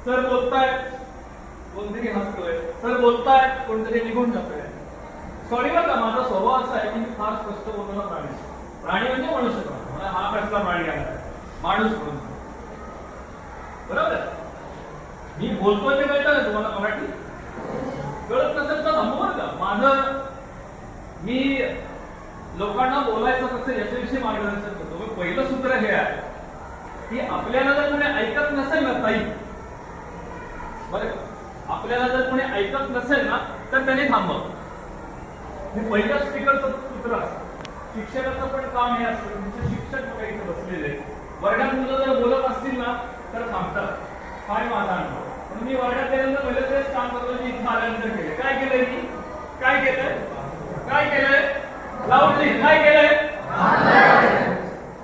Sir बोलताय, कोणतरी हसतोय, sir बोलताय, कोणतरी निघून जातोय. सॉरी बरं का, माझा स्वभाव असा आहे की मी फार स्पष्ट बोलणारा प्राणी म्हणजे मनुष्य प्राणी. मला हा कसला प्राणी आला, माणूस म्हणून. बरोबर, मी बोलतोय ते कळतं ना तुम्हाला मराठी? कळत नसेल तर थांबवा का. माझं मी लोकांना बोलायचं कसं याच्याविषयी मार्गदर्शन करतो. मग पहिलं सूत्र हे आहे की आपल्याला जर कोणी ऐकत नसेल ना ताई, बरं, आपल्याला जर कोणी ऐकत नसेल ना तर त्याने थांबव. हे पहिलं स्पीकरचं सूत्र असतं. शिक्षकाचं पण काम हे असतं, तुमचे शिक्षक बघा इथे बसलेले, वर्गात मुलं जर बोलत असतील ना तर थांबतात. काय माझा अनुभव. पण मी वर्गात गेल्यानंतर पहिलं तेच काम करतो, मी इथं आल्यानंतर केलं. काय केलंय मी? काय केलंय? काय केलंय? लाऊडली काय केलंय?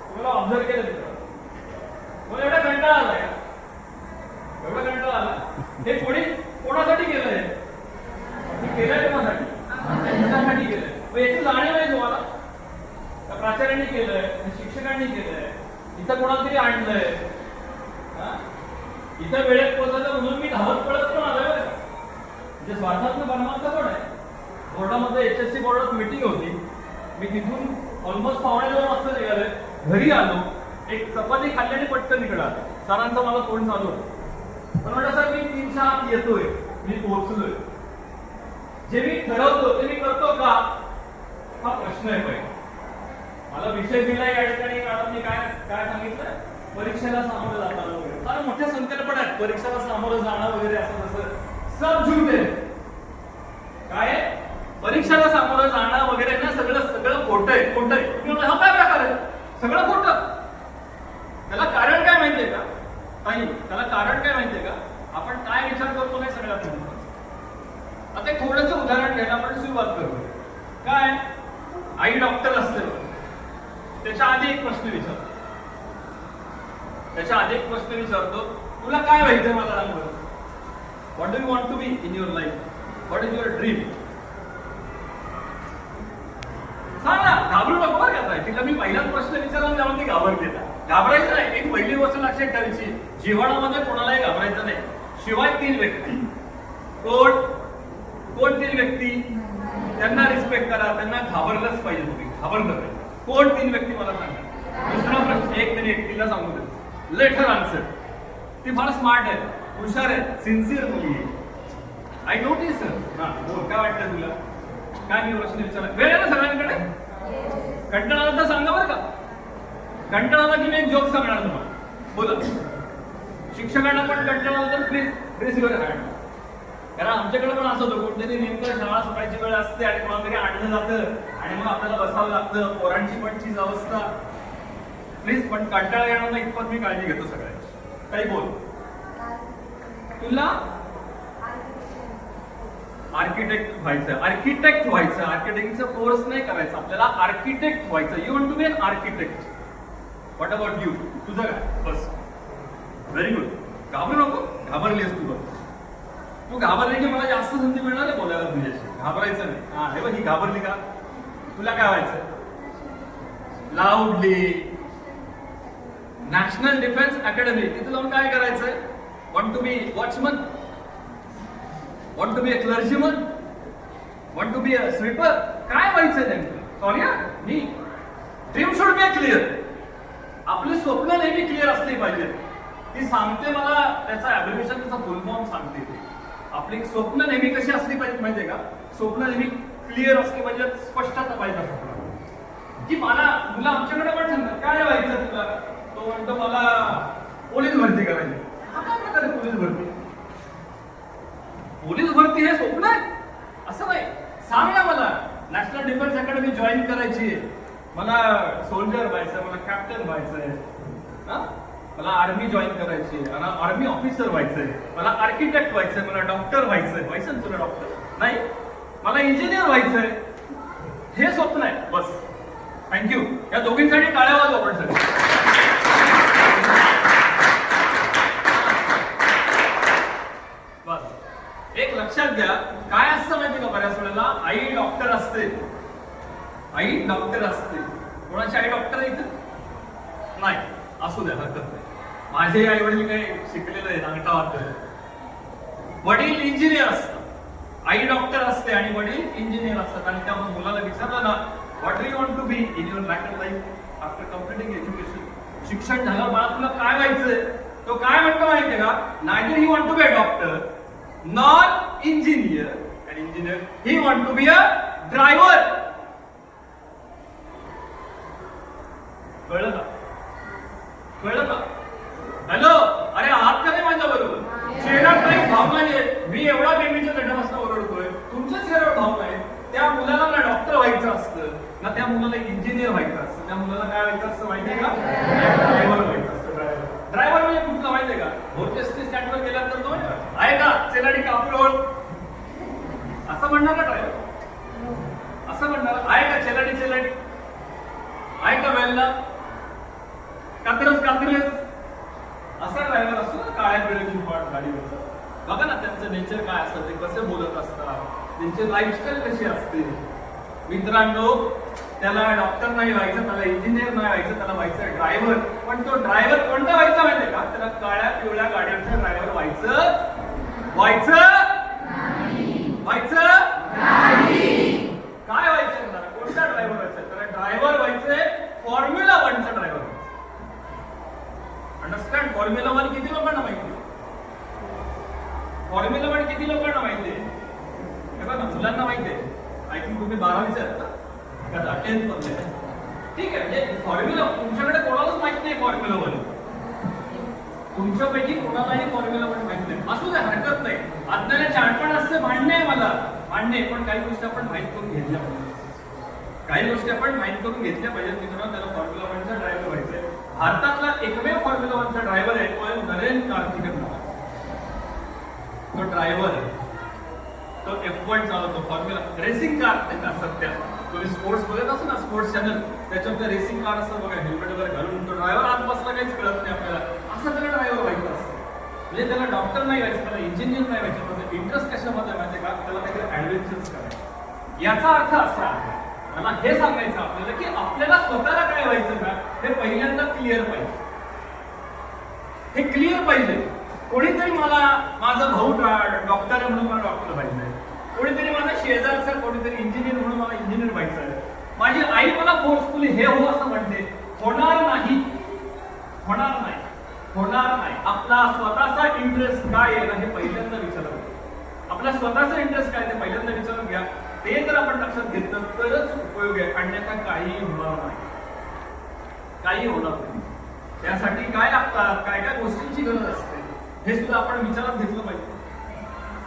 तुम्हाला ऑब्झर्व केलं तिथं. मला एवढा कंटाळा आला, एवढा कंटाळा आला. हे कोणी कोणासाठी केलंय? केलंय कोणासाठी? त्याच्यासाठी केलंय. मग याची जाणीव आहे तुम्हाला? प्राचार्यांनी केलंय, शिक्षकांनी केलंय, इथं कोणाला तरी आणलंय, इथं वेळेत पोहोचायचं म्हणून मी धावत पडत पण आलोय बरं. म्हणजे स्वार्थात्मक परमार्थ पण आहे. बोर्डामध्ये HSC बोर्डात मीटिंग होती, मी तिथून ऑलमोस्ट 2:15 वाजता निघालोय. घरी आलो, एक चपाती खाल्ली आणि पटकन इकडे आलो. सरांचा मला फोन चालू होता. पण म्हटलं सर मी 3च्या आत येतोय, मी पोहोचलोय. जे मी ठरवतो ते मी करतो का, हा प्रश्न आहे. पहिला मला विषय दिला या ठिकाणी मॅडमनी काय काय सांगितलं, परीक्षेला सामोरं जाताना वगैरे. फार मोठ्या संकल्पना आहेत, परीक्षेला सामोरं जाणं वगैरे असं तसं सब झूट आहे. काय परीक्षेला सामोरं जाणं वगैरे ना सगळं सगळं खोटं आहे, खोटं आहे. हा काय प्रकार आहे? सगळं खोटं. त्याला कारण काय माहितीये का ताई? त्याला कारण काय माहितीये का? आपण काय विचार करतो नाही सगळ्यात महत्त्वाचं. आता एक थोडंसं उदाहरण घ्यायला आपण सुरुवात करू. काय आई डॉक्टर असते, त्याच्या आधी एक प्रश्न विचारतो. तुला काय व्हायचं मला सांग बरं. What do you want to be in your life? What is your dream? सांग ना, घाबरू नको बरं का. तिला मी पहिलाच प्रश्न विचारला त्यामुळे ती घाबरली. घाबरायचं नाही. एक पहिली गोष्ट लक्षात ठेवायची, जीवनामध्ये कोणालाही घाबरायचं नाही. शिवाय 3 व्यक्ती. कोण 3 व्यक्ती? त्यांना रिस्पेक्ट करा, त्यांना घाबरलंच पाहिजे. तुम्ही घाबरलं पाहिजे. कोण 3 व्यक्ती मला सांगा. दुसरा प्रश्न, एक मिनिट तिला सांगू दे. Let her answer. ती फार स्मार्ट आहे, हुशार आहे, सिन्सिअर मुली आहे. I notice. हा बोल, काय वाटतं तुला? काय मी प्रश्न विचारला? वेळ आहे ना सगळ्यांकडे? कंटाळा तर सांगा बरं का. कंटाळा की मी एक जोक सांगणार तुम्हाला. बोला. शिक्षकांना पण कंटाळा तर प्लीज रेस युअर हँड. कारण आमच्याकडे पण असं होतं, कोणतरी नेमकं शाळा सुटायची वेळ असते आणि कोणातरी आणलं जातं आणि मग आपल्याला बसावं लागतं. पोरांची पण चीज अवस्था. प्लीज पण कंटाळा येणार नाही इतपत मी काळजी घेतो सगळ्यांची. काही बोल. तुला आर्किटेक्ट व्हायचं. आर्किटेक्टचा कोर्स नाही करायचा आपल्याला, आर्किटेक्ट व्हायचं. You want to be an architect. What about you? तुझं काय? बस, व्हेरी गुड. घाबरू नको. घाबरलीस तू बघ. तू घाबरली की मला जास्त संधी मिळणार आहे बोलायला तुझ्याशी. घाबरायचं नाही. हा हे बघ, ही घाबरली का? तुला काय व्हायचं? लाऊडली. नॅशनल डिफेन्स अकॅडमी, तिथे जाऊन काय करायचंय? Want to be watchman, want to be a clergyman, want to be a sweeper. काय व्हायचंय नेमकं? सॉरी हा, मी ड्रीम शुड बी क्लिअर. आपली स्वप्न नेहमी क्लिअर असली पाहिजे. ती सांगते मला त्याचा ॲब्रिव्हिएशन, त्याचा फुल फॉर्म सांगते. आपली स्वप्न नेहमी कशी असली पाहिजे माहितीये का? स्वप्न नेहमी क्लिअर असली पाहिजे, स्पष्टता पाहिजे स्वप्न. की मला मुलं आमच्याकडे पण सांगतात काय व्हायचं तुला? तो म्हणतो मला पोलीस भरती करायची. हा काय प्रकार आहे पोलीस भरती? पोलीस भरती हे स्वप्न आहे असं नाही. सांग ना मला. नॅशनल डिफेन्स अकॅडमी जॉईन करायची, मला सोल्जर व्हायचं, मला कॅप्टन व्हायचंय, मला आर्मी जॉईन करायची, मला आर्मी ऑफिसर व्हायचंय, मला आर्किटेक्ट व्हायचंय, मला डॉक्टर व्हायचंय. व्हायचं ना तुला डॉक्टर? नाही, मला इंजिनियर व्हायचंय. हे स्वप्न आहे. बस, थँक्यू. या दोघींसाठी टाळ्या वाजवा आपण सगळे. एक लक्षात घ्या, काय असतं माहिती का? बऱ्याच वेळेला आई डॉक्टर असते. कोणाची आई डॉक्टर आहे इथं? नाही, असू द्या, हरकत नाही. माझे आई वडील काही शिकलेले आहेत, अंगठा वाटतोय. वडील इंजिनियर असतात, आई डॉक्टर असते आणि वडील इंजिनियर असतात. आणि त्या मुलाला विचारलं ना, what do you want to be in your later life after completing education, शिक्षण झालं बाळा तुला काय व्हायचंय, तो काय म्हणतो माहितीये का, neither he want to be a doctor nor engineer, and engineer he want to be a driver. कळलं का? कळलं का? हॅलो, अरे आहात का नाही माझ्या बरोबर? चेहऱ्यात काही भावना नाही. मी एवढा बेबीच्या गटापासून ओरडतोय, तुमच्या चेहऱ्यावर भावना आहे. त्या मुलाला ना डॉक्टर व्हायचं असतं ना, त्या मुलाला इंजिनियर व्हायचं असतं. त्या मुलाला काय व्हायचं असतं माहितीये का? ड्रायव्हर व्हायचं असतं. ड्रायव्हर म्हणजे कुठला माहितीये का? भोरचेस्टी स्टँडवर गेल्यानंतर तो आहे का चेलाडी कापूर असं म्हणणार का ड्रायव्हर? असं म्हणणार आहे का चेलाडी चेलाडी? आहे का वेळेला कात्रज कात्रज असा ड्रायव्हर असतो ना, काळ्या वेळेची गाडीवर. बघा ना त्यांचं नेचर काय असतं, ते कसे बोलत असतात, त्यांची लाईफस्टाईल कशी असते. मित्रांनो, त्याला डॉक्टर नाही व्हायचं, त्याला इंजिनियर नाही व्हायचं, त्याला व्हायचं ड्रायव्हर. पण तो ड्रायव्हर कोणता व्हायचा माहितीये का? त्याला काळ्या पिवळ्या गाड्यांचा ड्रायव्हर व्हायचं व्हायचं व्हायचं काय व्हायचं? कोणता ड्रायव्हर व्हायचं? त्याला ड्रायव्हर व्हायचंय फॉर्म्युला 1चा ड्रायव्हर. अंडरस्टँड? फॉर्म्युला 1 किती लोकांना माहिती? फॉर्म्युला 1 किती लोकांना माहिती आहे? हे बघा, मुलांना माहिती आहे. आय थिंक तुम्ही 12वीचे आहेत का? 10th मधले. ठीक आहे, म्हणजे फॉर्म्युला तुमच्याकडे कोणालाच माहित नाही. फॉर्म्युला 1 तुमच्यापैकी कोणालाही फॉर्म्युला 1 माहित नाही. असू दे, हरकत नाही. अज्ञानाचे आणपण असते, मान्य आहे मला, मान्य आहे. पण काही गोष्टी आपण माहित करून घेतल्या पाहिजे. काही गोष्टी आपण माहित करून घेतल्या पाहिजेत. मित्रांनो, त्याला फॉर्म्युला 1चा ड्रायव्हर व्हायचंय. भारतातला एकमेव फॉर्म्युला 1चा ड्रायव्हर आहे, तो आहे नरेंद्र कार्तिकेयन नावाचा. तो ड्रायव्हर आहे, तो F1 चालवतो, फॉर्म्युला रेसिंग कार असतात त्या. तुम्ही स्पोर्ट्स बघत असो ना, स्पोर्ट्स चॅनल, त्याच्यावर रेसिंग कार असतात बघा, हेल्मेट वगैरे घालून. तो ड्रायव्हर आत बसला काहीच कळत नाही आपल्याला, असं त्याला ड्रायव्हर व्हायचं असतं. म्हणजे त्याला डॉक्टर नाही व्हायचं, त्याला इंजिनियर नाही व्हायचं. त्याचा इंटरेस्ट कशामध्ये माहिती का? त्याला काहीतरी ऍडव्हेंचर्स करायचं. याचा अर्थ असा आहे, मला हे सांगायचं आपल्याला की आपल्याला स्वतःला काय व्हायचं का, हे पहिल्यांदा क्लिअर पाहिजे. हे क्लिअर पाहिजे. कोणीतरी मला, माझा भाऊ डॉक्टर आहे म्हणून मला डॉक्टर व्हायचंय, कोणीतरी माझा शेजारचा कोणीतरी इंजिनियर म्हणून मला इंजिनियर व्हायचंय. माझी आई मला फोर्सफुली हे हो असं म्हणते. होणार नाही, होणार नाही, होणार नाही. आपला स्वतःचा इंटरेस्ट काय आहे ना, हे पहिल्यांदा विचारावं. आपला स्वतःचा इंटरेस्ट काय ते पहिल्यांदा विचारून घ्या. ते जर आपण लक्षात घेतलं तरच उपयोग आहे, अन्यथा काही होणार नाही, काही होणार नाही. त्यासाठी काय लागतात, काय काय गोष्टींची गरज असते, हे सुद्धा आपण विचारात घेतलं पाहिजे.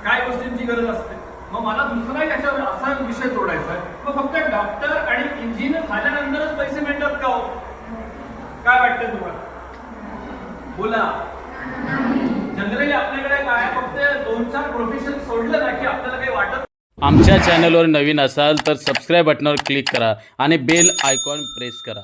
काय गोष्टींची गरज असते. मग मला दुसरा याच्यावर असा विषय जोडायचा आहे, मग फक्त डॉक्टर आणि इंजिनियर झाल्यानंतरच पैसे मिळतात का हो? काय वाटतं तुम्हाला? बोला. जनरली आपल्याकडे काय फक्त 2-4 प्रोफेशन सोडलं ना की आपल्याला काही वाटत. आमच्या चॅनलवर नवीन असाल तर सबस्क्राईब बटनावर क्लिक करा आणि बेल आयकॉन प्रेस करा.